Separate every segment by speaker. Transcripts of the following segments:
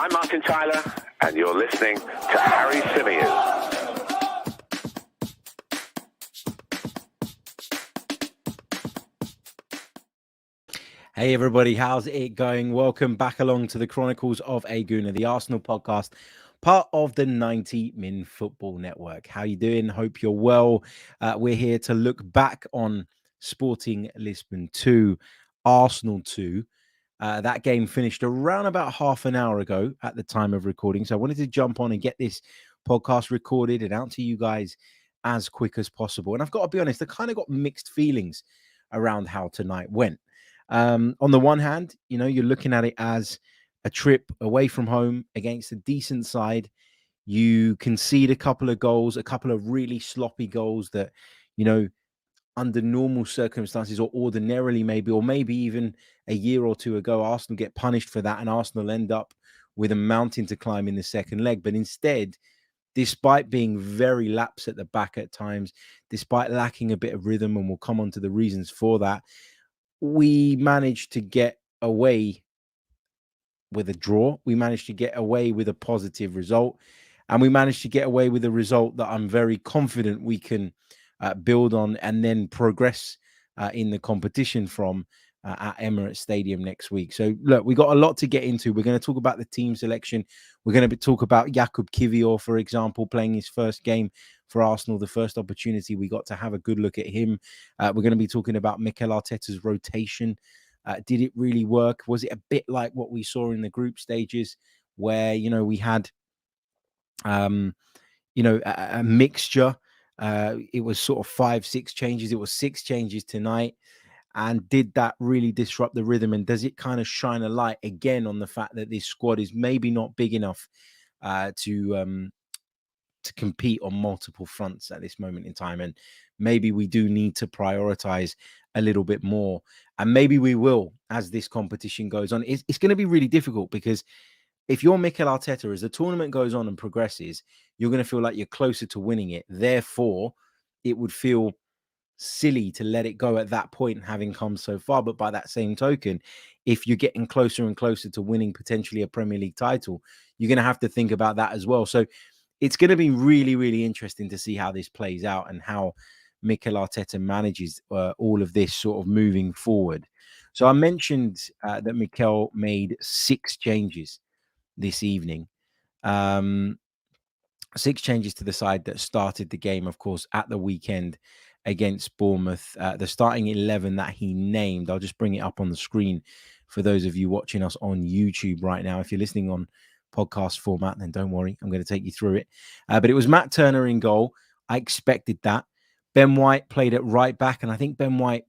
Speaker 1: I'm Martin Tyler, and you're listening to Harry Symeou.
Speaker 2: Hey everybody, how's it going? Welcome back along to the Chronicles of a Gooner, the Arsenal podcast, part of the 90 Min Football Network. How you doing? Hope you're well. We're here to look back on Sporting Lisbon 2, Arsenal 2. That game finished around about half an hour ago at the time of recording. So I wanted to jump on and get this podcast recorded and out to you guys as quick as possible. And I've got to be honest, I kind of got mixed feelings around how tonight went. On the one hand, you know, you're looking at it as a trip away from home against a decent side. You concede a couple of goals, a couple of really sloppy goals that, you know, under normal circumstances or ordinarily maybe, or maybe even a year or two ago, Arsenal get punished for that and Arsenal end up with a mountain to climb in the second leg. But instead, despite being very lax at the back at times, despite lacking a bit of rhythm, and we'll come on to the reasons for that, we managed to get away with a draw. We managed to get away with a positive result. And we managed to get away with a result that I'm very confident we can build on and then progress in the competition from at Emirates Stadium next week. So, look, we got a lot to get into. We're going to talk about the team selection. We're going to talk about Jakub Kiwior, for example, playing his first game for Arsenal, the first opportunity we got to have a good look at him. We're going to be talking about Mikel Arteta's rotation. Did it really work? Was it a bit like what we saw in the group stages where, you know, we had, you know, a mixture? It was sort of 5-6 changes. It was 6 changes tonight. And did that really disrupt the rhythm? And does it kind of shine a light again on the fact that this squad is maybe not big enough to compete on multiple fronts at this moment in time? And maybe we do need to prioritize a little bit more. And maybe we will as this competition goes on. It's going to be really difficult because if you're Mikel Arteta, as the tournament goes on and progresses, you're going to feel like you're closer to winning it. Therefore, it would feel silly to let it go at that point, having come so far. But by that same token, if you're getting closer and closer to winning potentially a Premier League title, you're going to have to think about that as well. So it's going to be really, really interesting to see how this plays out and how Mikel Arteta manages all of this sort of moving forward. So I mentioned that Mikel made 6 changes this evening. 6 changes to the side that started the game, of course, at the weekend against Bournemouth. The starting 11 that he named, I'll just bring it up on the screen for those of you watching us on YouTube right now. If you're listening on podcast format, then don't worry, I'm going to take you through it. But it was Matt Turner in goal. I expected that. Ben White played at right back, and I think Ben White,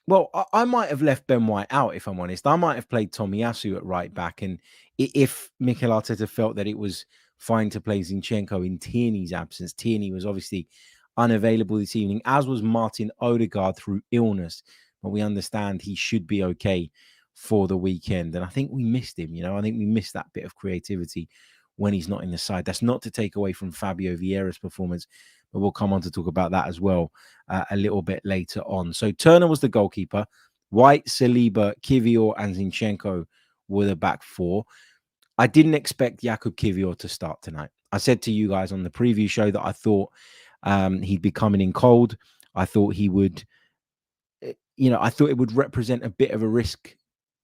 Speaker 2: well, I might have left Ben White out, if I'm honest. I might have played Tomiyasu at right back, and if Mikel Arteta felt that it was fine to play Zinchenko in Tierney's absence. Tierney was obviously unavailable this evening, as was Martin Odegaard through illness, but we understand he should be okay for the weekend. And I think we missed him, you know. I think we missed that bit of creativity when he's not in the side. That's not to take away from Fabio Vieira's performance, but we'll come on to talk about that as well a little bit later on. So Turner was the goalkeeper. White, Saliba, Kiwior, and Zinchenko were the back 4. I didn't expect Jakub Kiwior to start tonight. I said to you guys on the preview show that I thought he'd be coming in cold. I thought he would, you know, I thought it would represent a bit of a risk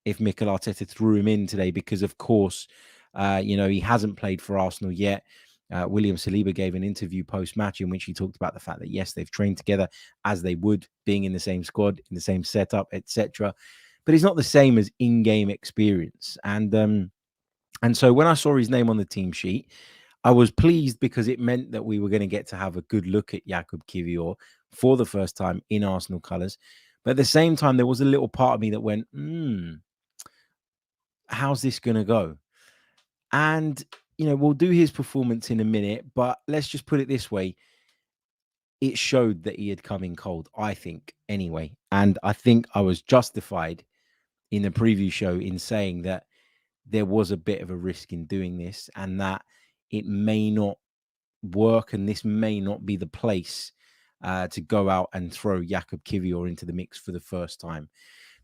Speaker 2: if Mikel Arteta threw him in today because, of course, you know, he hasn't played for Arsenal yet. William Saliba gave an interview post-match in which he talked about the fact that, yes, they've trained together as they would, being in the same squad, in the same setup, etc. But it's not the same as in-game experience. And so when I saw his name on the team sheet, I was pleased because it meant that we were going to get to have a good look at Jakub Kiwior for the first time in Arsenal colours. But at the same time, there was a little part of me that went, how's this going to go? And, you know, we'll do his performance in a minute, but let's just put it this way. It showed that he had come in cold, I think, anyway. And I think I was justified in the preview show in saying that there was a bit of a risk in doing this and that it may not work and this may not be the place to go out and throw Jakub Kiwior into the mix for the first time.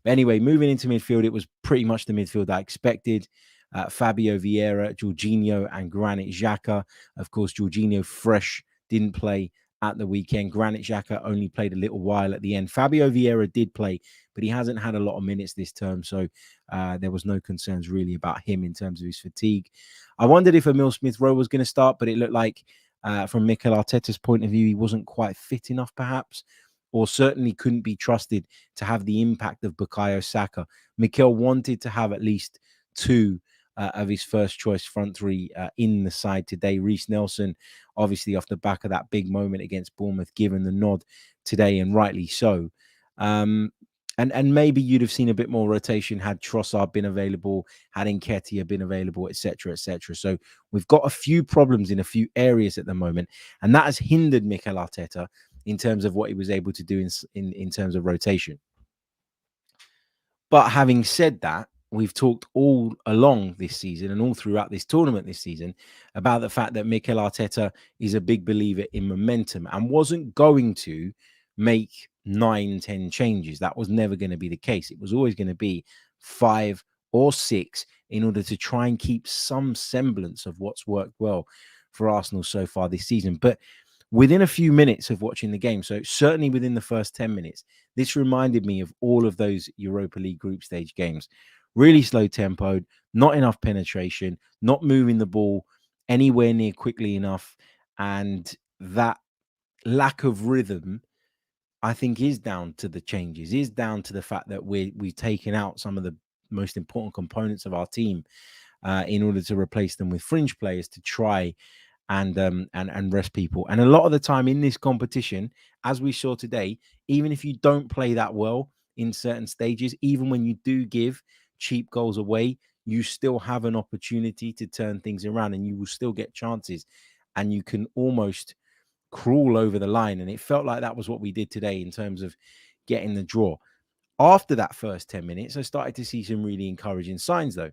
Speaker 2: But anyway, moving into midfield, it was pretty much the midfield I expected. Fabio Vieira, Jorginho, and Granit Xhaka. Of course, Jorginho fresh, didn't play at the weekend. Granit Xhaka only played a little while at the end. Fabio Vieira did play, but he hasn't had a lot of minutes this term, so there was no concerns really about him in terms of his fatigue. I wondered if Emil Smith-Rowe was going to start, but it looked like from Mikel Arteta's point of view, he wasn't quite fit enough, perhaps, or certainly couldn't be trusted to have the impact of Bukayo Saka. Mikel wanted to have at least two of his first choice front three in the side today. Reece Nelson, obviously off the back of that big moment against Bournemouth, given the nod today, and rightly so. And maybe you'd have seen a bit more rotation had Trossard been available, had Nketiah been available, etc., etc. So we've got a few problems in a few areas at the moment, and that has hindered Mikel Arteta in terms of what he was able to do in terms of rotation. But having said that, we've talked all along this season and all throughout this tournament this season about the fact that Mikel Arteta is a big believer in momentum and wasn't going to make 9-10 changes. That was never going to be the case. It was always going to be 5 or 6 in order to try and keep some semblance of what's worked well for Arsenal so far this season. But within a few minutes of watching the game, so certainly within the first 10 minutes, this reminded me of all of those Europa League group stage games. Really slow tempoed, not enough penetration, not moving the ball anywhere near quickly enough. And that lack of rhythm, I think, is down to the changes, is down to the fact that we've taken out some of the most important components of our team in order to replace them with fringe players to try and rest people. And a lot of the time in this competition, as we saw today, even if you don't play that well in certain stages, even when you do give cheap goals away, you still have an opportunity to turn things around and you will still get chances and you can almost crawl over the line. And it felt like that was what we did today in terms of getting the draw. After that first 10 minutes, I started to see some really encouraging signs, though.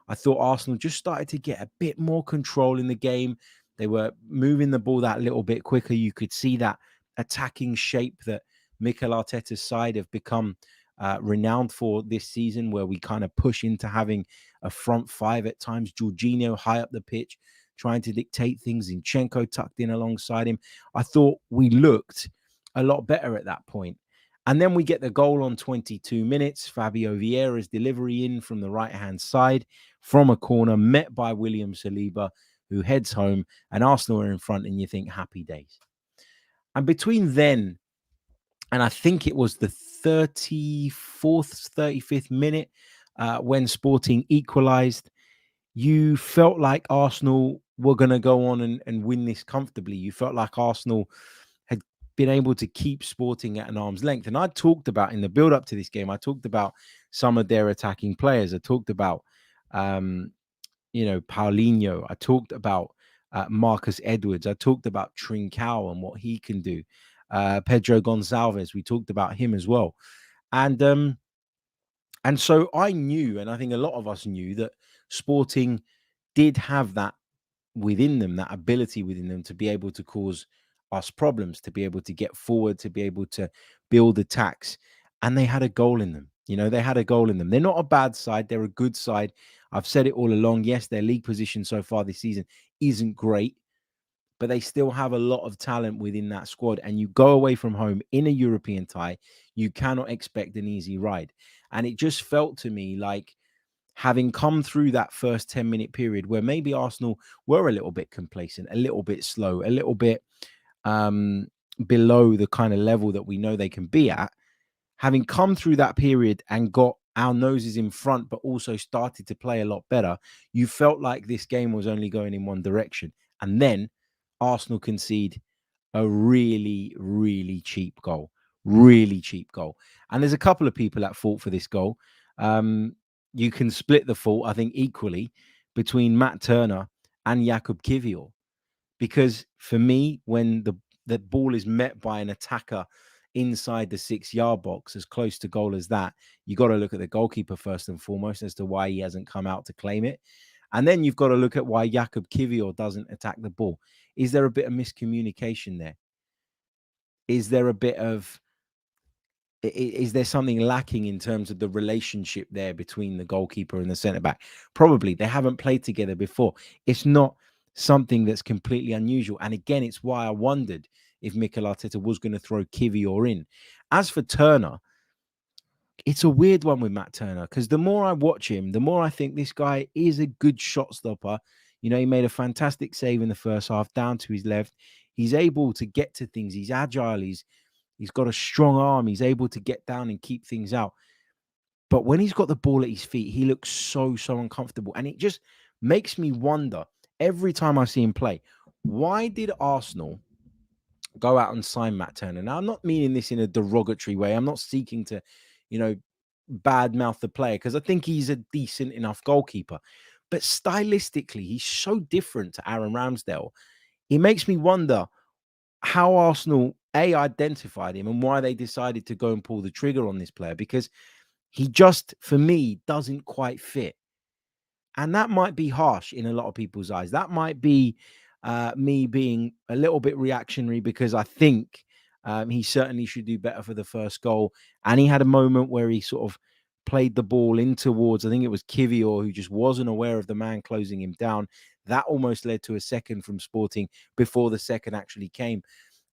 Speaker 2: I thought Arsenal just started to get a bit more control in the game. They were moving the ball that little bit quicker. You could see that attacking shape that Mikel Arteta's side have become renowned for this season, where we kind of push into having a front five at times. Jorginho high up the pitch, trying to dictate things. Zinchenko tucked in alongside him. I thought we looked a lot better at that point. And then we get the goal on 22 minutes. Fabio Vieira's delivery in from the right-hand side from a corner, met by William Saliba, who heads home, and Arsenal are in front, and you think happy days. And between then, and I think it was the 34th, 35th minute when Sporting equalised, you felt like Arsenal were going to go on and win this comfortably. You felt like Arsenal had been able to keep Sporting at an arm's length. And I talked about, in the build-up to this game, I talked about some of their attacking players. I talked about, Paulinho. I talked about Marcus Edwards. I talked about Trincao and what he can do. Pedro Gonçalves, we talked about him as well. And so I knew, and I think a lot of us knew, that Sporting did have that within them, that ability within them to be able to cause us problems, to be able to get forward, to be able to build attacks. And they had a goal in them. They had a goal in them. They're not a bad side. They're a good side. I've said it all along. Yes, their league position so far this season isn't great, but they still have a lot of talent within that squad. And you go away from home in a European tie, you cannot expect an easy ride. And it just felt to me like, having come through that first 10-minute period where maybe Arsenal were a little bit complacent, a little bit slow, a little bit below the kind of level that we know they can be at, having come through that period and got our noses in front, but also started to play a lot better, you felt like this game was only going in one direction. And then Arsenal concede a really, really cheap goal. Really cheap goal. And there's a couple of people at fault for this goal. You can split the fault, I think, equally between Matt Turner and Jakub Kiwior. Because for me, when the ball is met by an attacker inside the 6-yard box, as close to goal as that, you got to look at the goalkeeper first and foremost as to why he hasn't come out to claim it. And then you've got to look at why Jakub Kiwior doesn't attack the ball. Is there a bit of miscommunication there? Is there a bit of Is there something lacking in terms of the relationship there between the goalkeeper and the centre back? Probably. They haven't played together before. It's not something that's completely unusual. And again, it's why I wondered if Mikel Arteta was going to throw Kiwior in. As for Turner, it's a weird one with Matt Turner, because the more I watch him, the more I think this guy is a good shot stopper. You know, he made a fantastic save in the first half down to his left. He's able to get to things. He's agile. He's got a strong arm. He's able to get down and keep things out. But when he's got the ball at his feet, he looks so uncomfortable. And it just makes me wonder every time I see him play, why did Arsenal go out and sign Matt Turner? Now, I'm not meaning this in a derogatory way. I'm not seeking to, badmouth the player, because I think he's a decent enough goalkeeper. But stylistically, he's so different to Aaron Ramsdale. It makes me wonder how Arsenal identified him and why they decided to go and pull the trigger on this player, because he just, for me, doesn't quite fit. And that might be harsh in a lot of people's eyes. That might be me being a little bit reactionary, because I think he certainly should do better for the first goal. And he had a moment where he sort of played the ball in towards, I think it was Kiwior, who just wasn't aware of the man closing him down. That almost led to a second from Sporting before the second actually came.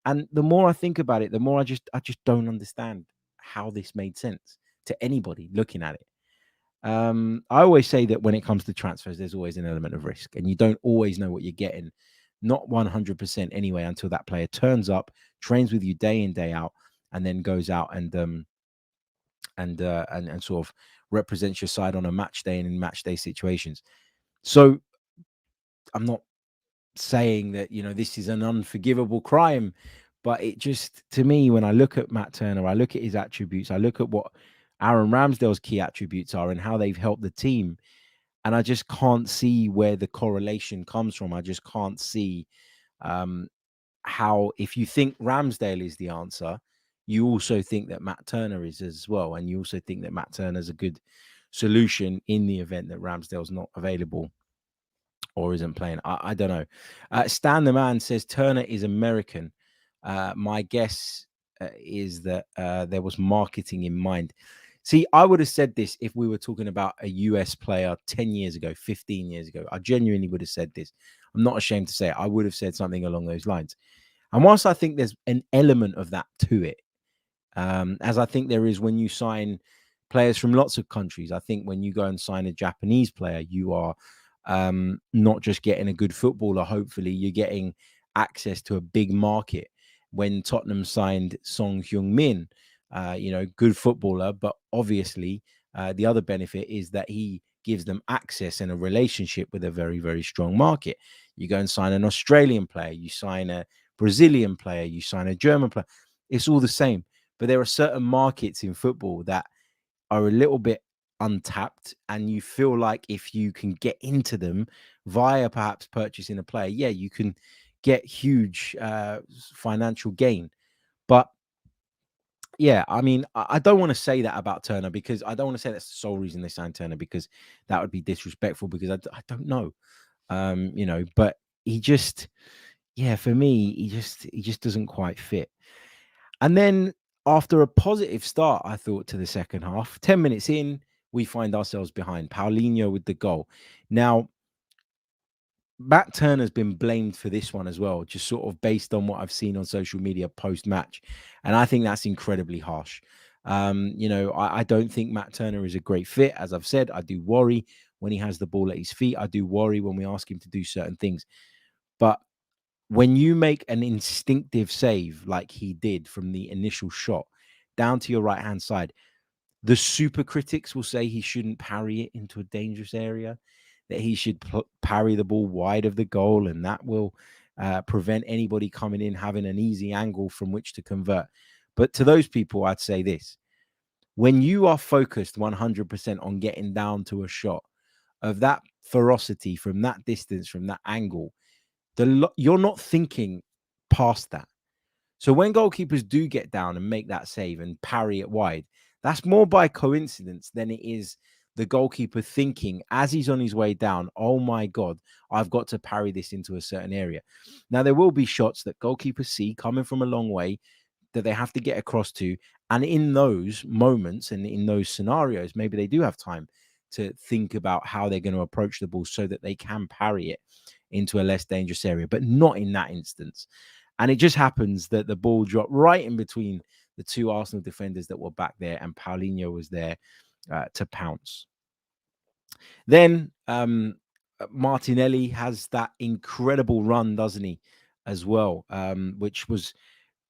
Speaker 2: And the more I think about it, the more I just don't understand how this made sense to anybody looking at it. I always say that when it comes to transfers, there's always an element of risk, and you don't always know what you're getting, not 100% anyway, until that player turns up, trains with you day in, day out, and then goes out and sort of represents your side on a match day and in match day situations. So I'm not saying that, this is an unforgivable crime, but it just, to me, when I look at Matt Turner, I look at his attributes, I look at what Aaron Ramsdale's key attributes are and how they've helped the team, and I just can't see where the correlation comes from. I just can't see how, if you think Ramsdale is the answer, you also think that Matt Turner is as well, and you also think that Matt Turner is a good solution in the event that Ramsdale's not available or isn't playing. I don't know. Stan the Man says Turner is American. My guess is that there was marketing in mind. See, I would have said this if we were talking about a US player 10 years ago, 15 years ago. I genuinely would have said this. I'm not ashamed to say it. I would have said something along those lines. And whilst I think there's an element of that to it, as I think there is when you sign players from lots of countries, I think when you go and sign a Japanese player, you are not just getting a good footballer, hopefully, you're getting access to a big market. When Tottenham signed Song Heung-min, good footballer, but obviously the other benefit is that he gives them access and a relationship with a very, very strong market. You go and sign an Australian player, you sign a Brazilian player, you sign a German player. It's all the same. But there are certain markets in football that are a little bit untapped, and you feel like if you can get into them via perhaps purchasing a player, you can get huge financial gain. But I mean, I don't want to say that about Turner, because I don't want to say that's the sole reason they signed Turner, because that would be disrespectful, because I don't know, but he just, for me, he just doesn't quite fit. And then after a positive start, I thought, to the second half, 10 minutes in, we find ourselves behind. Paulinho with the goal. Now, Matt Turner's been blamed for this one as well, just sort of based on what I've seen on social media post-match. And I think that's incredibly harsh. I don't think Matt Turner is a great fit. As I've said, I do worry when he has the ball at his feet. I do worry when we ask him to do certain things. But when you make an instinctive save like he did from the initial shot down to your right-hand side, the super critics will say he shouldn't parry it into a dangerous area, that he should parry the ball wide of the goal, and that will prevent anybody coming in having an easy angle from which to convert. But to those people, I'd say this: when you are focused 100% on getting down to a shot of that ferocity from that distance, from that angle, you're not thinking past that. So when goalkeepers do get down and make that save and parry it wide, that's more by coincidence than it is the goalkeeper thinking, as he's on his way down, oh my God, I've got to parry this into a certain area. Now, there will be shots that goalkeepers see coming from a long way, that they have to get across to. And in those moments and in those scenarios, maybe they do have time to think about how they're going to approach the ball so that they can parry it into a less dangerous area, but not in that instance. And it just happens that the ball dropped right in between the two Arsenal defenders that were back there, and Paulinho was there to pounce. Then Martinelli has that incredible run, doesn't he, as well, which was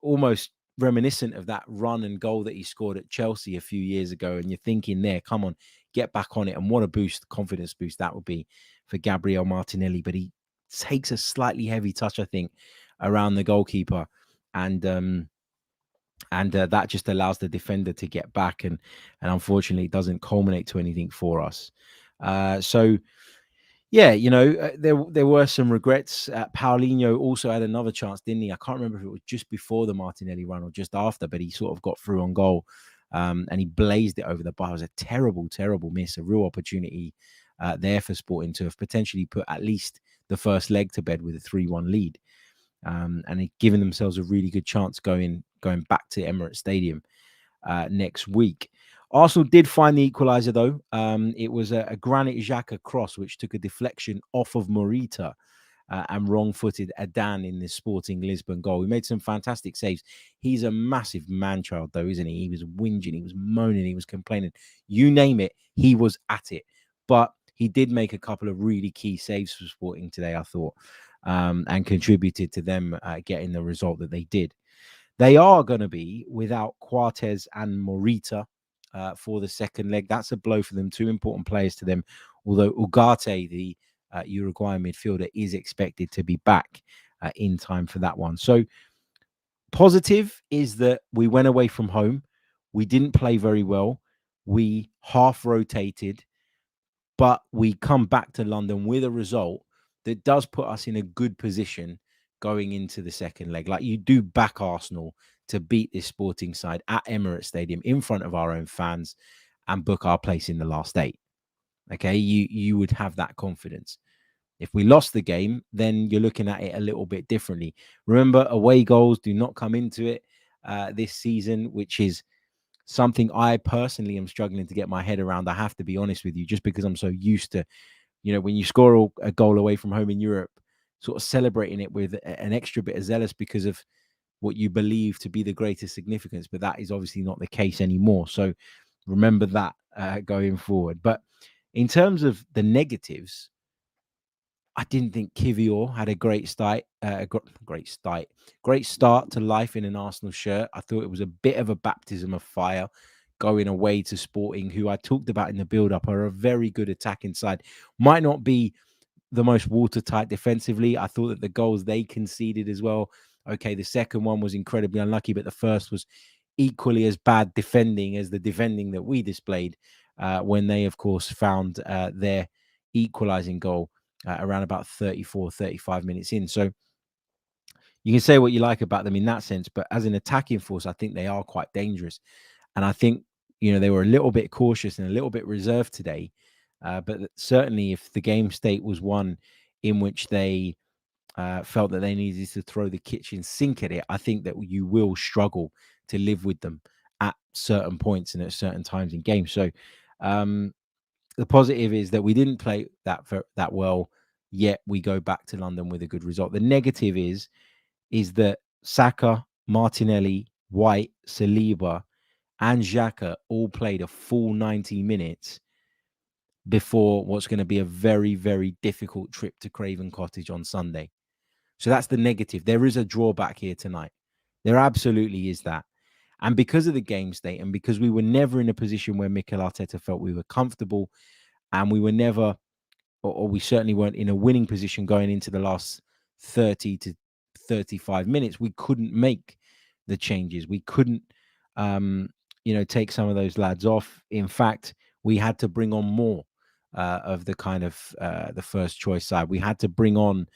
Speaker 2: almost reminiscent of that run and goal that he scored at Chelsea a few years ago. And you're thinking there, come on, get back on it. And what a boost, confidence boost that would be for Gabriel Martinelli. But he takes a slightly heavy touch, I think, around the goalkeeper. And that just allows the defender to get back. And unfortunately, it doesn't culminate to anything for us. So, yeah, there were some regrets. Paulinho also had another chance, didn't he? I can't remember if it was just before the Martinelli run or just after, but he sort of got through on goal, and he blazed it over the bar. It was a terrible, terrible miss, a real opportunity there for Sporting to have potentially put at least the first leg to bed with a 3-1 lead, and given themselves a really good chance going back to Emirates Stadium next week. Arsenal did find the equaliser, though. It was a Granit Xhaka cross, which took a deflection off of Morita and wrong-footed Adan in the Sporting Lisbon goal. He made some fantastic saves. He's a massive man-child, though, isn't he? He was whinging, he was moaning, he was complaining. You name it, he was at it. But he did make a couple of really key saves for Sporting today, I thought, and contributed to them getting the result that they did. They are going to be without Coates and Morita for the second leg. That's a blow for them. Two important players to them. Although Ugarte, the Uruguayan midfielder, is expected to be back in time for that one. So positive is that we went away from home. We didn't play very well. We half rotated, but we come back to London with a result that does put us in a good position going into the second leg. Like, you do back Arsenal to beat this Sporting side at Emirates Stadium in front of our own fans and book our place in the last 8. Okay, you would have that confidence. If we lost the game, then you're looking at it a little bit differently. Remember, away goals do not come into it this season, which is something I personally am struggling to get my head around. I have to be honest with you, just because I'm so used to, when you score a goal away from home in Europe, sort of celebrating it with an extra bit of zealous because of what you believe to be the greatest significance. But that is obviously not the case anymore. So remember that going forward. But in terms of the negatives, I didn't think Kivior had a great start to life in an Arsenal shirt. I thought it was a bit of a baptism of fire going away to Sporting, who I talked about in the build-up are a very good attacking side. Might not be the most watertight defensively. I thought that the goals they conceded as well. Okay, the second one was incredibly unlucky, but the first was equally as bad defending as the defending that we displayed when they, of course, found their equalizing goal around about 34, 35 minutes in. So you can say what you like about them in that sense, but as an attacking force, I think they are quite dangerous. And I think, they were a little bit cautious and a little bit reserved today. But certainly if the game state was one in which they felt that they needed to throw the kitchen sink at it, I think that you will struggle to live with them at certain points and at certain times in games. So the positive is that we didn't play that well, yet we go back to London with a good result. The negative is that Saka, Martinelli, White, Saliba, and Xhaka all played a full 90 minutes before what's going to be a very, very difficult trip to Craven Cottage on Sunday. So that's the negative. There is a drawback here tonight. There absolutely is that. And because of the game state, and because we were never in a position where Mikel Arteta felt we were comfortable, and we were never, or we certainly weren't in a winning position going into the last 30 to 35 minutes, we couldn't make the changes. We couldn't, take some of those lads off. In fact, we had to bring on more of the kind of the first choice side. We had to bring on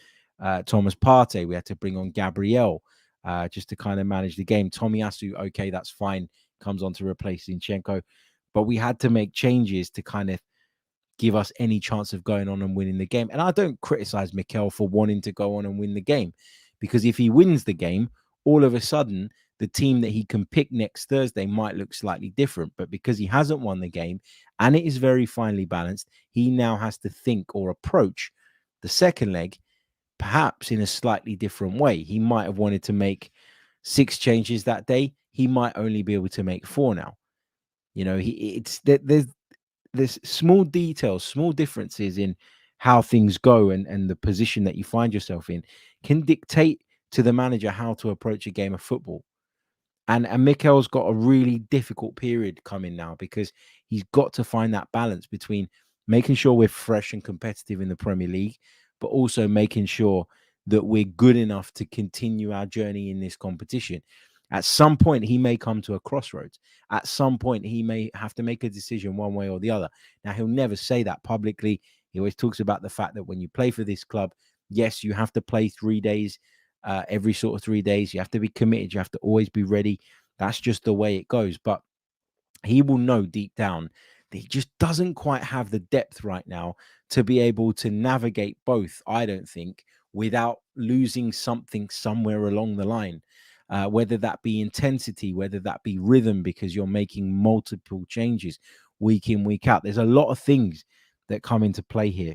Speaker 2: Thomas Partey. We had to bring on Gabriel just to kind of manage the game. Tomiyasu, okay, that's fine, comes on to replace Zinchenko. But we had to make changes to kind of give us any chance of going on and winning the game. And I don't criticize Mikel for wanting to go on and win the game, because if he wins the game, all of a sudden the team that he can pick next Thursday might look slightly different. But because he hasn't won the game and it is very finely balanced, he now has to think or approach the second leg perhaps in a slightly different way. He might have wanted to make 6 changes that day. He might only be able to make 4 now. You know, there's small details, small differences in how things go and the position that you find yourself in can dictate to the manager how to approach a game of football. And Mikel's got a really difficult period coming now because he's got to find that balance between making sure we're fresh and competitive in the Premier League, but also making sure that we're good enough to continue our journey in this competition. At some point, he may come to a crossroads. At some point, he may have to make a decision one way or the other. Now, he'll never say that publicly. He always talks about the fact that when you play for this club, yes, you have to play 3 days, every sort of 3 days. You have to be committed. You have to always be ready. That's just the way it goes. But he will know deep down that he just doesn't quite have the depth right now to be able to navigate both, I don't think, without losing something somewhere along the line. Whether that be intensity, whether that be rhythm, because you're making multiple changes week in, week out. There's a lot of things that come into play here.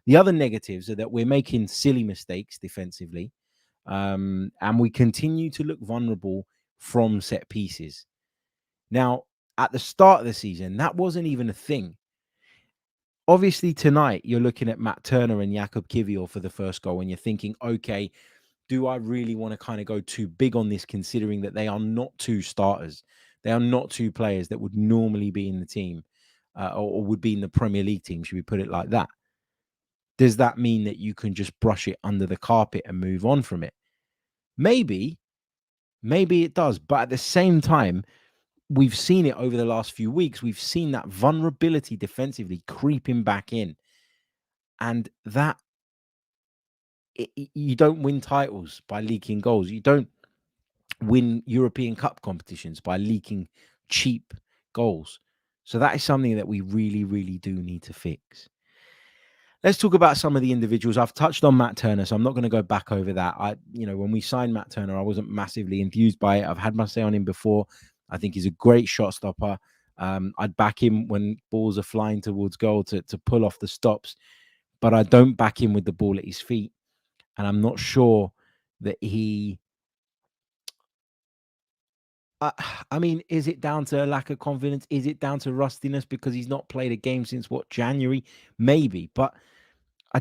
Speaker 2: The other negatives are that we're making silly mistakes defensively, and we continue to look vulnerable from set pieces. Now, at the start of the season, that wasn't even a thing. Obviously, tonight you're looking at Matt Turner and Jakub Kiwior for the first goal, and you're thinking, okay, do I really want to kind of go too big on this, considering that they are not 2 starters? They are not 2 players that would normally be in the team, or would be in the Premier League team, should we put it like that? Does that mean that you can just brush it under the carpet and move on from it? Maybe it does. But at the same time, we've seen it over the last few weeks. We've seen that vulnerability defensively creeping back in. And that you don't win titles by leaking goals. You don't win European Cup competitions by leaking cheap goals. So that is something that we really, really do need to fix. Let's talk about some of the individuals. I've touched on Matt Turner, so I'm not going to go back over that. When we signed Matt Turner, I wasn't massively enthused by it. I've had my say on him before. I think he's a great shot stopper. I'd back him when balls are flying towards goal to pull off the stops, but I don't back him with the ball at his feet. And I'm not sure that he... I mean, is it down to a lack of confidence? Is it down to rustiness because he's not played a game since January? Maybe, but I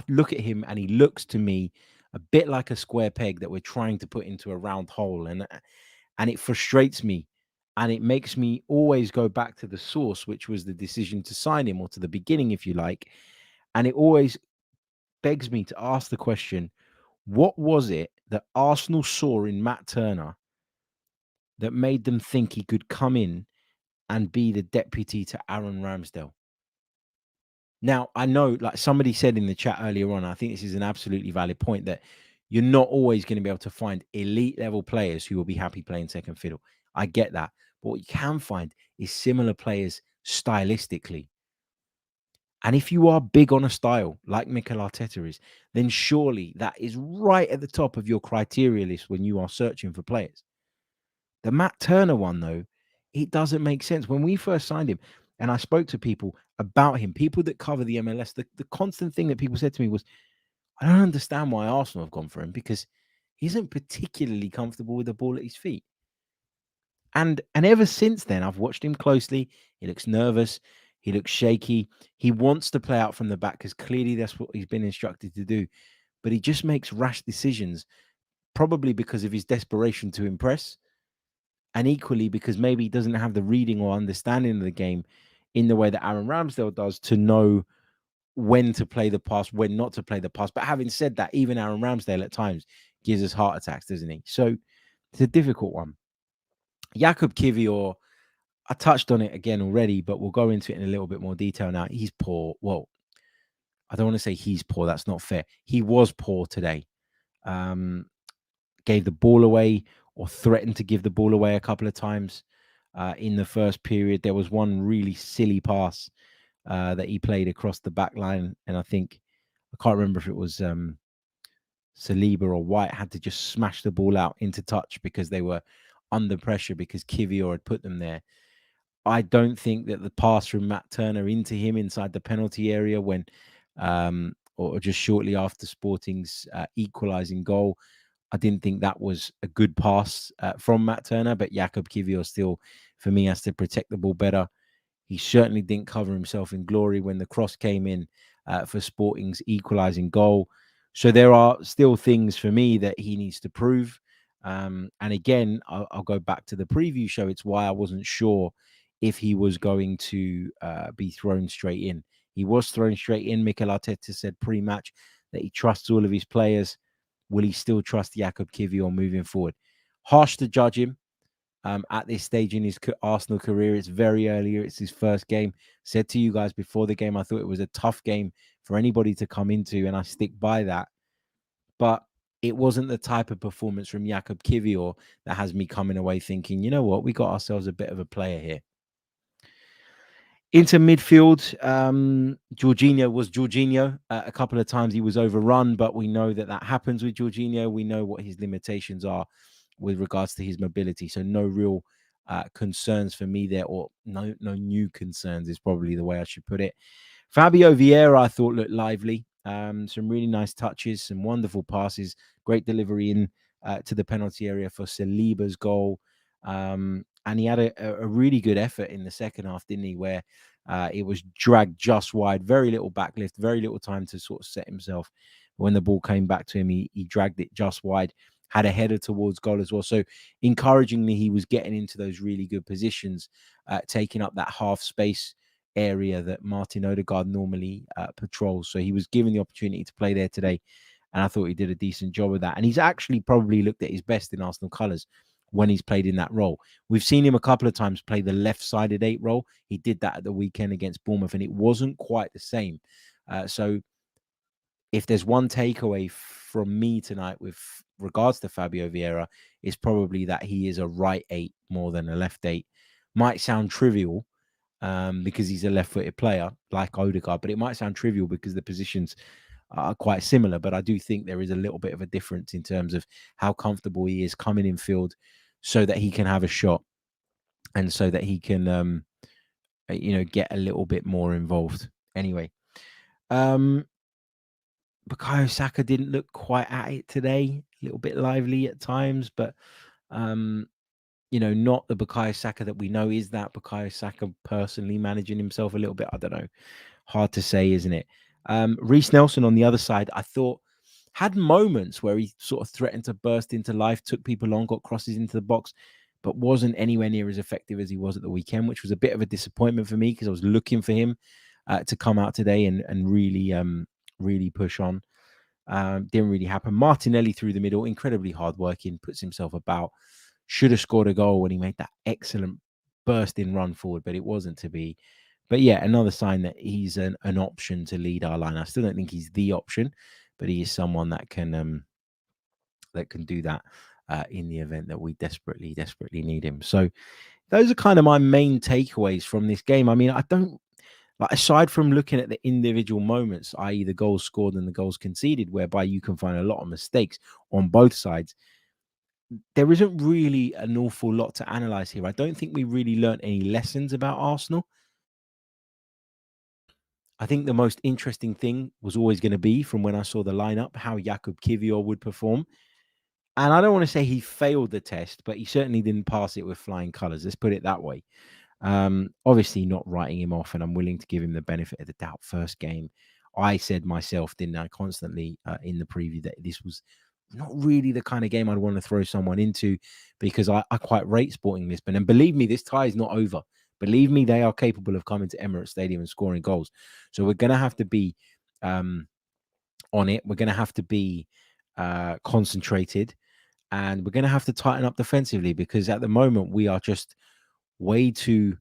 Speaker 2: look at him and he looks to me a bit like a square peg that we're trying to put into a round hole, and it frustrates me, and it makes me always go back to the source, which was the decision to sign him, or to the beginning, if you like, and it always begs me to ask the question: what was it that Arsenal saw in Matt Turner that made them think he could come in and be the deputy to Aaron Ramsdale? Now, I know, like somebody said in the chat earlier on, I think this is an absolutely valid point, that you're not always going to be able to find elite level players who will be happy playing second fiddle. I get that. But what you can find is similar players stylistically. And if you are big on a style like Mikel Arteta is, then surely that is right at the top of your criteria list when you are searching for players. The Matt Turner one, though, it doesn't make sense. When we first signed him, and I spoke to people about him, people that cover the MLS, the constant thing that people said to me was, I don't understand why Arsenal have gone for him, because he isn't particularly comfortable with the ball at his feet. And ever since then, I've watched him closely. He looks nervous. He looks shaky. He wants to play out from the back because clearly that's what he's been instructed to do. But he just makes rash decisions, probably because of his desperation to impress, and equally because maybe he doesn't have the reading or understanding of the game in the way that Aaron Ramsdale does, to know when to play the pass, when not to play the pass. But having said that, even Aaron Ramsdale at times gives us heart attacks, doesn't he? So it's a difficult one. Jakub Kiwior, I touched on it again already, but we'll go into it in a little bit more detail now. He's poor. Well, I don't want to say he's poor. That's not fair. He was poor today. Gave the ball away, or threatened to give the ball away a couple of times in the first period. There was one really silly pass that he played across the back line, and I can't remember if it was Saliba or White had to just smash the ball out into touch because they were under pressure because Kivior had put them there. I don't think that the pass from Matt Turner into him inside the penalty area when, or just shortly after Sporting's equalising goal, I didn't think that was a good pass from Matt Turner, but Jakub Kivior still, for me, has to protect the ball better. He certainly didn't cover himself in glory when the cross came in for Sporting's equalising goal. So there are still things for me that he needs to prove. And again, I'll go back to the preview show. It's why I wasn't sure if he was going to be thrown straight in. He was thrown straight in. Mikel Arteta said pre-match that he trusts all of his players. Will he still trust Jakub Kivior moving forward? Harsh to judge him at this stage in his Arsenal career. It's very early. It's his first game. Said to you guys before the game, I thought it was a tough game for anybody to come into, and I stick by that. But it wasn't the type of performance from Jakub Kivior that has me coming away thinking, you know what, we got ourselves a bit of a player here. Into midfield, Jorginho was Jorginho. A couple of times he was overrun, but we know that happens with Jorginho. We know what his limitations are with regards to his mobility. So no real concerns for me there, or no new concerns is probably the way I should put it. Fabio Vieira, I thought, looked lively. Some really nice touches, some wonderful passes, great delivery in to the penalty area for Saliba's goal. And he had a really good effort in the second half, didn't he? Where it was dragged just wide, very little backlift, very little time to sort of set himself. When the ball came back to him, he dragged it just wide, had a header towards goal as well. So encouragingly, he was getting into those really good positions, taking up that half space area that Martin Odegaard normally patrols. So he was given the opportunity to play there today. And I thought he did a decent job of that. And he's actually probably looked at his best in Arsenal colours when he's played in that role. We've seen him a couple of times play the left-sided 8 role. He did that at the weekend against Bournemouth, and it wasn't quite the same. So if there's one takeaway from me tonight with regards to Fabio Vieira, it's probably that he is a right 8 more than a left 8. Might sound trivial because he's a left-footed player like Odegaard, but it might sound trivial because the positions are quite similar. But I do think there is a little bit of a difference in terms of how comfortable he is coming in field so that he can have a shot and so that he can, get a little bit more involved. Anyway, Bukayo Saka didn't look quite at it today. A little bit lively at times, but not the Bukayo Saka that we know. Is that Bukayo Saka personally managing himself a little bit? I don't know. Hard to say, isn't it? Reece Nelson on the other side, I thought had moments where he sort of threatened to burst into life, took people on, got crosses into the box, but wasn't anywhere near as effective as he was at the weekend, which was a bit of a disappointment for me because I was looking for him to come out today and really push on. Didn't really happen. Martinelli through the middle, incredibly hardworking, puts himself about. Should have scored a goal when he made that excellent burst-in run forward, but it wasn't to be. But yeah, another sign that he's an option to lead our line. I still don't think he's the option, but he is someone that can do that in the event that we desperately need him. So those are kind of my main takeaways from this game. I mean, I don't aside from looking at the individual moments, i.e. the goals scored and the goals conceded, whereby you can find a lot of mistakes on both sides. There isn't really an awful lot to analyze here. I don't think we really learned any lessons about Arsenal. I think the most interesting thing was always going to be, from when I saw the lineup, how Jakub Kivior would perform. And I don't want to say he failed the test, but he certainly didn't pass it with flying colours. Let's put it that way. Obviously not writing him off, and I'm willing to give him the benefit of the doubt. First game, I said myself, didn't I, constantly in the preview, that this was not really the kind of game I'd want to throw someone into, because I quite rate Sporting Lisbon. And believe me, this tie is not over. Believe me, they are capable of coming to Emirates Stadium and scoring goals. So we're going to have to be on it. We're going to have to be concentrated, and we're going to have to tighten up defensively, because at the moment we are just way too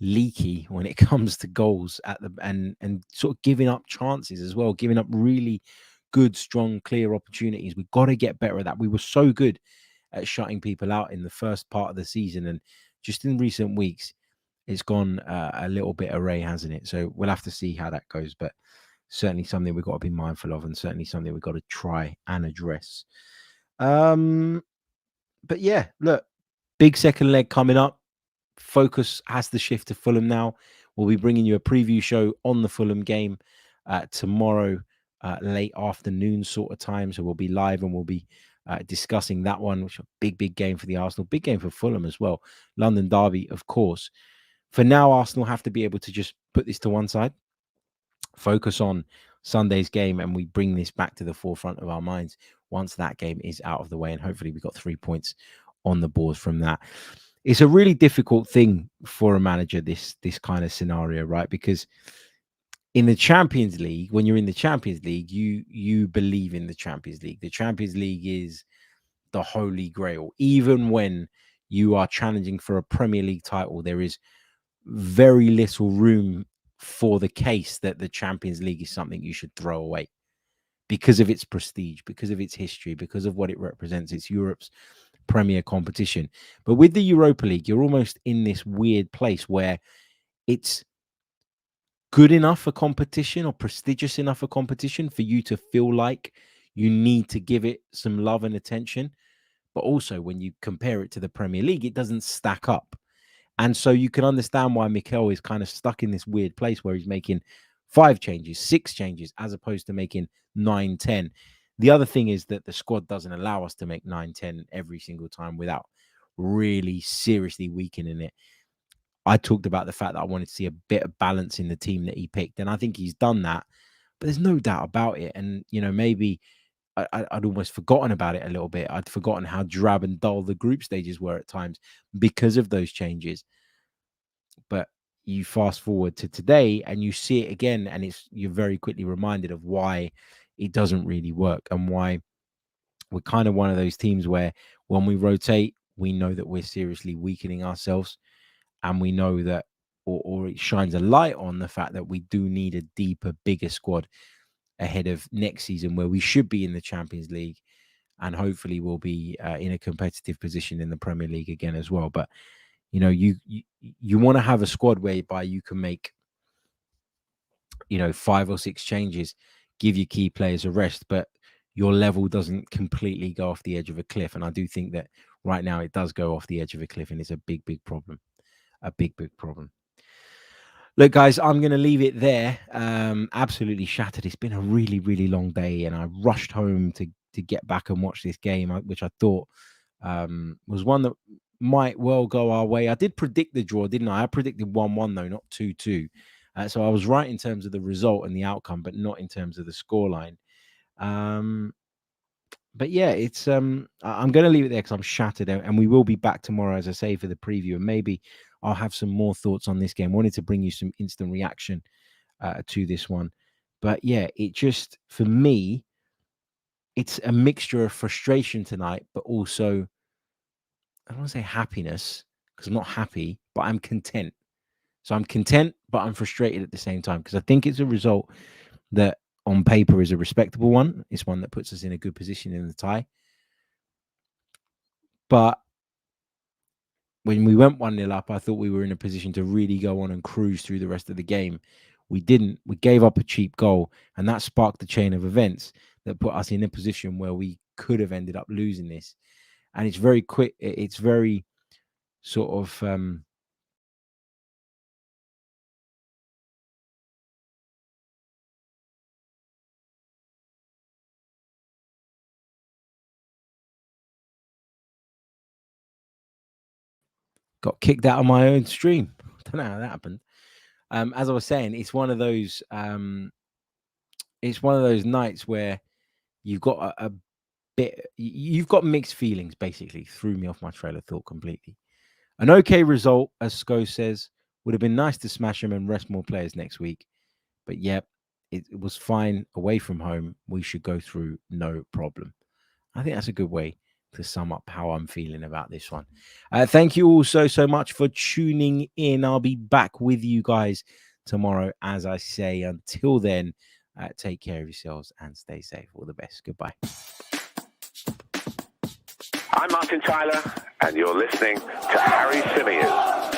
Speaker 2: leaky when it comes to goals and sort of giving up chances as well, giving up really good, strong, clear opportunities. We've got to get better at that. We were so good at shutting people out in the first part of the season, and just in recent weeks, it's gone a little bit array, hasn't it? So we'll have to see how that goes. But certainly something we've got to be mindful of, and certainly something we've got to try and address. But yeah, look, big second leg coming up. Focus has to shift to Fulham now. We'll be bringing you a preview show on the Fulham game tomorrow, late afternoon sort of time. So we'll be live and we'll be discussing that one, which is a big game for the Arsenal, big game for Fulham as well. London derby, of course. For now, Arsenal have to be able to just put this to one side, focus on Sunday's game, and we bring this back to the forefront of our minds once that game is out of the way. And hopefully we got 3 points on the board from that. It's a really difficult thing for a manager, this kind of scenario, right? Because in the Champions League, when you're in the Champions League, you believe in the Champions League. The Champions League is the holy grail. Even when you are challenging for a Premier League title, there is very little room for the case that the Champions League is something you should throw away because of its prestige, because of its history, because of what it represents. It's Europe's premier competition. But with the Europa League, you're almost in this weird place where it's good enough a competition or prestigious enough a competition for you to feel like you need to give it some love and attention. But also when you compare it to the Premier League, it doesn't stack up. And so you can understand why Mikel is kind of stuck in this weird place where he's making 5 changes, 6 changes, as opposed to making 9, 10. The other thing is that the squad doesn't allow us to make 9, 10 every single time without really seriously weakening it. I talked about the fact that I wanted to see a bit of balance in the team that he picked, and I think he's done that. But there's no doubt about it. And, maybe I'd almost forgotten about it a little bit. I'd forgotten how drab and dull the group stages were at times because of those changes. But you fast forward to today and you see it again, and you're very quickly reminded of why it doesn't really work and why we're kind of one of those teams where when we rotate, we know that we're seriously weakening ourselves, and we know that, or it shines a light on the fact that we do need a deeper, bigger squad ahead of next season, where we should be in the Champions League, and hopefully we'll be in a competitive position in the Premier League again as well. But you want to have a squad whereby you can make 5 or 6 changes, give your key players a rest, but your level doesn't completely go off the edge of a cliff. And I do think that right now it does go off the edge of a cliff, and it's a big problem. A big problem. Look, guys, I'm going to leave it there. Absolutely shattered. It's been a really long day, and I rushed home to get back and watch this game, which I thought was one that might well go our way. I did predict the draw, didn't I? I predicted 1-1 though, not 2-2. So I was right in terms of the result and the outcome, but not in terms of the scoreline. But yeah, it's I'm going to leave it there because I'm shattered, and we will be back tomorrow, as I say, for the preview, and maybe I'll have some more thoughts on this game. Wanted to bring you some instant reaction to this one, but yeah, it just, for me, it's a mixture of frustration tonight, but also, I don't want to say happiness because I'm not happy, but I'm content. So I'm content, but I'm frustrated at the same time because I think it's a result that on paper is a respectable one. It's one that puts us in a good position in the tie. But when we went 1-0 up, I thought we were in a position to really go on and cruise through the rest of the game. We didn't. We gave up a cheap goal, and that sparked the chain of events that put us in a position where we could have ended up losing this. And it's very quick. It's very sort of got kicked out of my own stream. I don't know how that happened. As I was saying, it's one of those nights where you've got a bit, you've got mixed feelings. Basically, threw me off my trail of thought completely. An okay result, as Sko says, would have been nice to smash him and rest more players next week. But yeah, it was fine away from home. We should go through no problem. I think that's a good way to sum up how I'm feeling about this one. Thank you all so much for tuning in. I'll be back with you guys tomorrow, as I say. Until then, take care of yourselves and stay safe. All the best. Goodbye.
Speaker 1: I'm Martin Tyler, and you're listening to Harry Symeou.